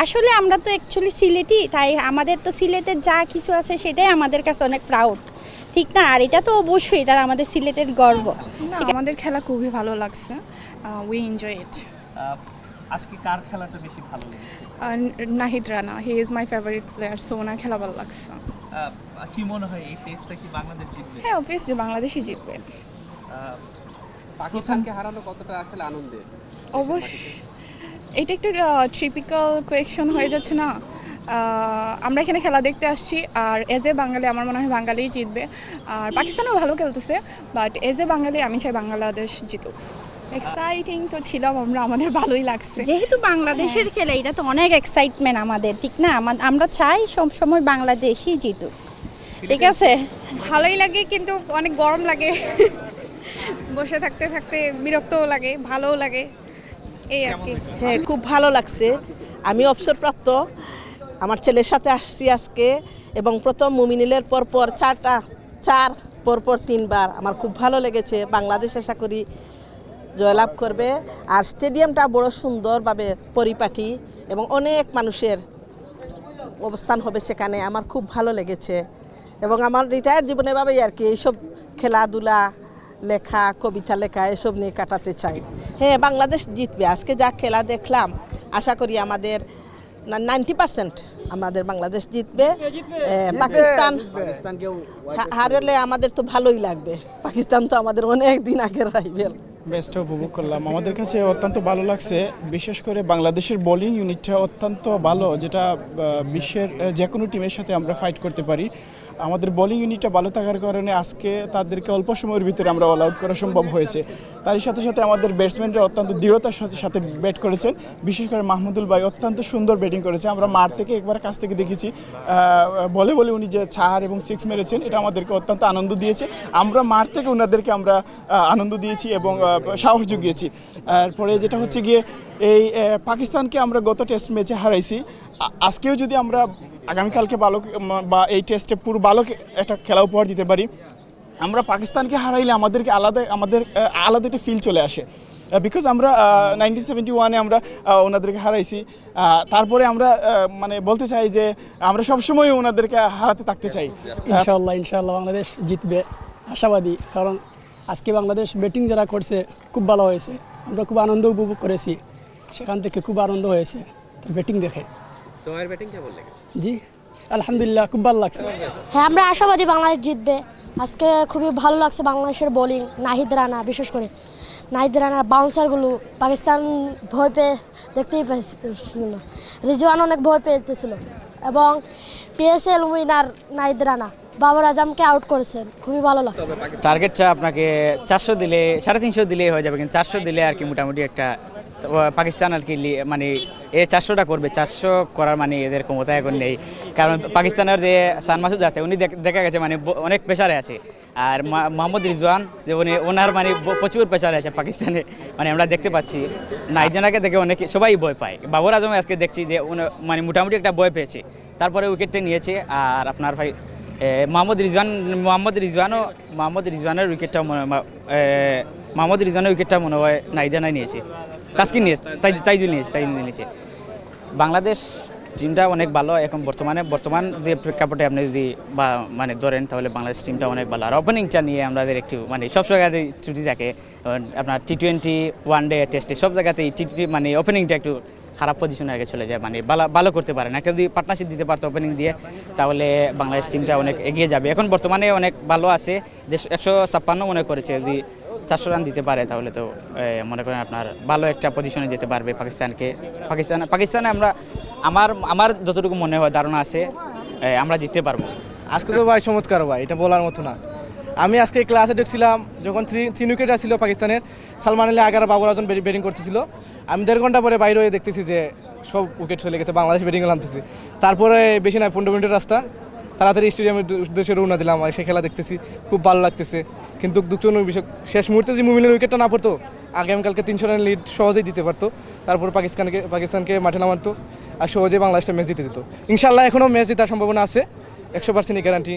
আসলে আমরা তো অ্যাকচুয়ালি সিলেটি, তাই আমাদের তো সিলেটের যা কিছু আছে সেটাই আমাদের কাছে অনেক প্রাউড, ঠিক না? আর এটা তো অবশ্যই তারা আমাদের সিলেটের গর্ব। না, আমাদের খেলা খুবই ভালো লাগছে, উই এনজয় ইট। আজকে কার খেলাটা বেশি ভালো লেগেছে? Nahid Rana, he is my favourite player, so ওনার খেলা ভালো লাগছে। কি মনে হয় এই টেস্টটা কি বাংলাদেশ জিতবে? হ্যাঁ, অবভিয়াসলি বাংলাদেশই জিতবে। পাকিস্তানকে হারানো কতটা আসলে আনন্দের? অবশ্যই এটা একটা ট্রিপিক্যাল কোয়েকশন হয়ে যাচ্ছে না। আমরা এখানে খেলা দেখতে আসছি, আর এজ এ বাঙালি আমার মনে হয় বাঙালিই জিতবে। আর পাকিস্তানও ভালো খেলতেছে, বাট এজ এ বাঙালি আমি চাই বাংলাদেশ জিতুক। এক্সাইটিং তো ছিলাম আমরা, আমাদের ভালোই লাগছে। যেহেতু বাংলাদেশের খেলা, এটা তো অনেক এক্সাইটমেন্ট আমাদের, ঠিক না? আমরা চাই সবসময় বাংলাদেশই জিতুক, ঠিক আছে? ভালোই লাগে, কিন্তু অনেক গরম লাগে। বসে থাকতে থাকতে বিরক্তও লাগে, ভালোও লাগে, এই আর কি। হ্যাঁ, খুব ভালো লাগছে। আমি অবসরপ্রাপ্ত, আমার ছেলের সাথে আসছি আজকে, এবং প্রথম মুমিনিলের পরপর চার পরপর 3বার আমার খুব ভালো লেগেছে। বাংলাদেশ আশা করি জয়লাভ করবে। আর স্টেডিয়ামটা বড় সুন্দরভাবে পরিপাটি এবং অনেক মানুষের অবস্থান হবে সেখানে, আমার খুব ভালো লেগেছে। এবং আমার রিটায়ার্ড জীবনে ভাবেই আর কি এইসব খেলাধুলা, লেখা, কবিতা লেখা এসব নিয়ে কাটাতে চাই। হ্যাঁ, বাংলাদেশ জিতবে। আজকে যা খেলা দেখলাম, আশা করি আমাদের 90% আমাদের বাংলাদেশ জিতবে। পাকিস্তান হারলে আমাদের তো ভালোই লাগবে, পাকিস্তান তো আমাদের অনেক দিন আগের রাইভেল। ম্যাচটা উপভোগ করলাম, আমাদের কাছে অত্যন্ত ভালো লাগছে। বিশেষ করে বাংলাদেশের বোলিং ইউনিটটা অত্যন্ত ভালো, যেটা বিশ্বের যে কোনো টিমের সাথে আমরা ফাইট করতে পারি। আমাদের বোলিং ইউনিটটা ভালো থাকার কারণে আজকে তাদেরকে অল্প সময়ের ভিতরে আমরা অল আউট করা সম্ভব হয়েছে। তারই সাথে সাথে আমাদের ব্যাটসম্যানরা অত্যন্ত দৃঢ়তার সাথে সাথে ব্যাট করেছেন। বিশেষ করে মাহমুদুল ভাই অত্যন্ত সুন্দর ব্যাটিং করেছে। আমরা মাঠ থেকে একবার কাছ থেকে দেখেছি, বলে উনি যে 4 এবং 6 মেরেছেন, এটা আমাদেরকে অত্যন্ত আনন্দ দিয়েছে। আমরা মাঠ থেকে ওনাদেরকে আমরা আনন্দ দিয়েছি এবং সাহস জুগিয়েছি। এরপরে যেটা হচ্ছে গিয়ে এই পাকিস্তানকে আমরা গত টেস্ট ম্যাচে হারাইছি। আজকেও যদি আমরা আগামীকালকে ভালো বা এই টেস্টে পুরো ভালো একটা খেলা উপহার দিতে পারি, আমরা পাকিস্তানকে হারাইলে আমাদের আলাদা একটা ফিল চলে আসে। বিকজ আমরা 1971-এ আমরা ওনাদেরকে হারাইছি। তারপরে আমরা মানে বলতে চাই যে আমরা সবসময় ওনাদেরকে হারাতে থাকতে চাই। ইনশাআল্লাহ বাংলাদেশ জিতবে, আশাবাদী। কারণ আজকে বাংলাদেশ ব্যাটিং যারা করছে খুব ভালো হয়েছে, আমরা খুব আনন্দ উপভোগ করেছি, সেখান থেকে খুব আনন্দ হয়েছে ব্যাটিং দেখে। তোমার ব্যাটিং কেমন লেগেছে? জি আলহামদুলিল্লাহ, খুব ভালো লাগছে। হ্যাঁ, আমরা আশাবাদী বাংলাদেশ জিতবে। আজকে খুবই ভালো লাগছে বাংলাদেশের বোলিং, নাহিদ রানা, বিশেষ করে নাহিদ রানার বাউন্সারগুলো পাকিস্তান ভয় পেয়ে দেখতেই পাইছিল না। রিজওয়ান অনেক ভয় পেয়েছিল, এবং PSL উইনার নাহিদ রানা বাবর আজমকে আউট করেছেন, খুবই ভালো লাগছে। টার্গেটটা আপনাকে 400 দিলে 350 দিলেই হয়ে যাবে, কিন্তু 400 দিলে আর কি মোটামুটি একটা পাকিস্তান আর কি মানে 400টা করবে। 400 করার মানে এদের ক্ষমতা এখন নেই, কারণ পাকিস্তানের যে সান মাসুদ আছে উনি দেখা গেছে মানে অনেক প্রেশারে আছে। আর মোহাম্মদ রিজওয়ান যে ওনার মানে প্রচুর প্রেশারে আছে পাকিস্তানে, মানে আমরা দেখতে পাচ্ছি নাইজানাকে দেখে অনেকে সবাই ভয় পায়। বাবর আজম আজকে দেখছি যে মানে মোটামুটি একটা ভয় পেয়েছে, তারপরে উইকেটটা নিয়েছে। আর আপনার ভাই মোহাম্মদ রিজওয়ানের উইকেটটা মনে হয় নাইজানাই নিয়েছে, তাসকিন নিয়েছে, তাইজুল নিয়েছে। বাংলাদেশ টিমটা অনেক ভালো এখন বর্তমান যে প্রেক্ষাপটে আপনি যদি বা মানে ধরেন, তাহলে বাংলাদেশ টিমটা অনেক ভালো। আর ওপেনিংটা নিয়ে আমাদের একটু মানে সব জায়গাতেই ত্রুটি থাকে। আপনার T20, ওয়ানডে, টেস্টে সব জায়গাতেই মানে ওপেনিংটা একটু খারাপ পজিশনে আগে চলে যায়, মানে ভালো করতে পারে না। একটা যদি পার্টনারশিপ দিতে পারতো ওপেনিং দিয়ে, তাহলে বাংলাদেশ টিমটা অনেক এগিয়ে যাবে। এখন বর্তমানে অনেক ভালো আছে, 156 মনে করেছে। যদি 400 রান দিতে পারে তাহলে তো মনে করেন আপনার ভালো একটা পজিশনে যেতে পারবে পাকিস্তানে। আমার যতটুকু মনে হয় ধারণা আছে, আমরা জিততে পারবো। আজকে তো ভাই চমৎকার ভাই, এটা বলার মতো না। আমি আজকে ক্লাসে দেখছিলাম যখন 3 উইকেট ছিল পাকিস্তানের, সালমান আলী আগার, বাবর আজম ব্যাটিং করতেছিল। আমি 1.5 ঘন্টা পরে বাইরে হয়ে দেখতেছি যে সব উইকেট চলে গেছে, বাংলাদেশ ব্যাটিংয়ে নামতেছে। তারপরে বেশি না 15 মিনিটের রাস্তা, তাড়াতাড়ি স্টেডিয়ামের উদ্দেশ্যে রওনা দিলাম। আর সেই খেলা দেখতেছি, খুব ভালো লাগতেছে। কিন্তু দুঃখজনক বিষয়, শেষ মুহূর্তে যে মুমিনের উইকেটটা না পড়তো, আগামীকালকে 300 রানের লিড সহজেই দিতে পারতো। তারপর পাকিস্তানকে মাঠে নামাতো আর সহজেই বাংলাদেশটা ম্যাচ জিতে দিত। ইনশাল্লাহ এখনও ম্যাচ জেতার সম্ভাবনা আছে, 100% গ্যারান্টি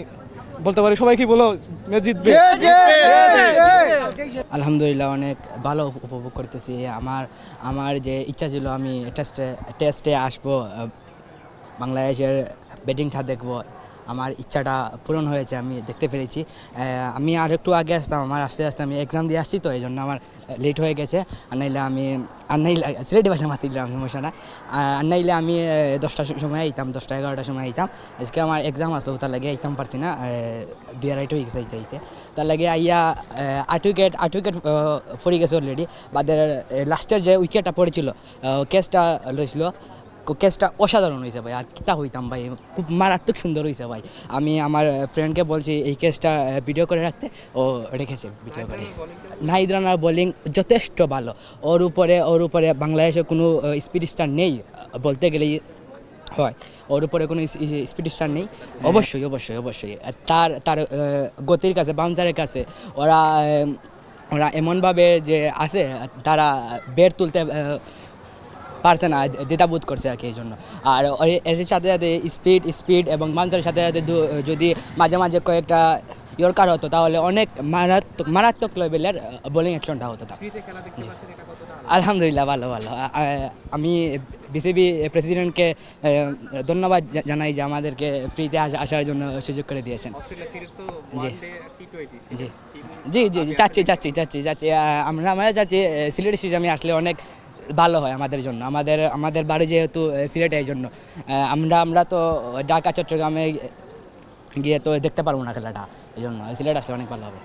বলতে পারি সবাই কি বলো ম্যাচ জিতবে। আলহামদুলিল্লাহ অনেক ভালো উপভোগ করতেছি। আমার যে ইচ্ছা ছিল আমি টেস্টে আসবো, বাংলাদেশের ব্যাটিংটা দেখবো, আমার ইচ্ছাটা পূরণ হয়েছে, আমি দেখতে পেরেছি। আমি আর একটু আগে আসতাম, আমার আস্তে আস্তে আমি এক্সাম দিয়ে আসছি তো এই জন্য আমার লেট হয়ে গেছে। আর নাইলে সিলেটি ভাষা মাতিলাম সমস্যা না। আর নাইলে আমি 10টার সময় আইতাম, 10টা-11টার সময় আইতাম। আজকে আমার এক্সাম আসলো, তার লাগে আইতাম পারছি না, 2-2.5 হয়ে গেছে আইতে। তার লাগে আইয়া 8 উইকেট পড়ে গেছে অলরেডি। বাদের লাস্টের যে উইকেটটা পড়েছিল, ক্যাচটা লইছিল, কেসটা অসাধারণ হয়েছে ভাই। আর কিতা হইতাম ভাই, খুব মারাত্মক সুন্দর হয়েছে ভাই। আমি আমার ফ্রেন্ডকে বলছি এই কেসটা ভিডিও করে রাখতে, ও রেখেছে ভিডিও করে। নাহিদ রানার বোলিং যথেষ্ট ভালো। ওর উপরে বাংলাদেশের কোনো স্পিড স্টার নেই বলতে গেলেই হয়। ওর উপরে কোনো স্পিড স্টার নেই। অবশ্যই তার গতির কাছে, বাউন্সারের কাছে ওরা এমনভাবে যে আছে, তারা ব্যাট তুলতে পারছে না, দ্বিধাবোধ করছে আর কি এই জন্য। আর এর সাথে সাথে স্পিড এবং বাউন্সারের সাথে সাথে যদি মাঝে মাঝে কয়েকটা ইয়র্কার হতো তাহলে অনেক মারাত্মক লেভেলের বোলিং অ্যাকশনটা হতো। আলহামদুলিল্লাহ ভালো। আমি বিসিবি প্রেসিডেন্টকে ধন্যবাদ জানাই যে আমাদেরকে ফ্রিতে আসার জন্য সুযোগ করে দিয়েছেন। জি চাচ্ছি। আমরা চাচ্ছি সিলেট স্টেডিয়ামে আসলে অনেক ভালো হয় আমাদের জন্য। আমাদের বাড়ি যেহেতু সিলেটে, এই জন্য আমরা তো ঢাকা চট্টগ্রামে গিয়ে তো দেখতে পারবো না খেলাটা, এই জন্য সিলেট আসলে অনেক ভালো হবে।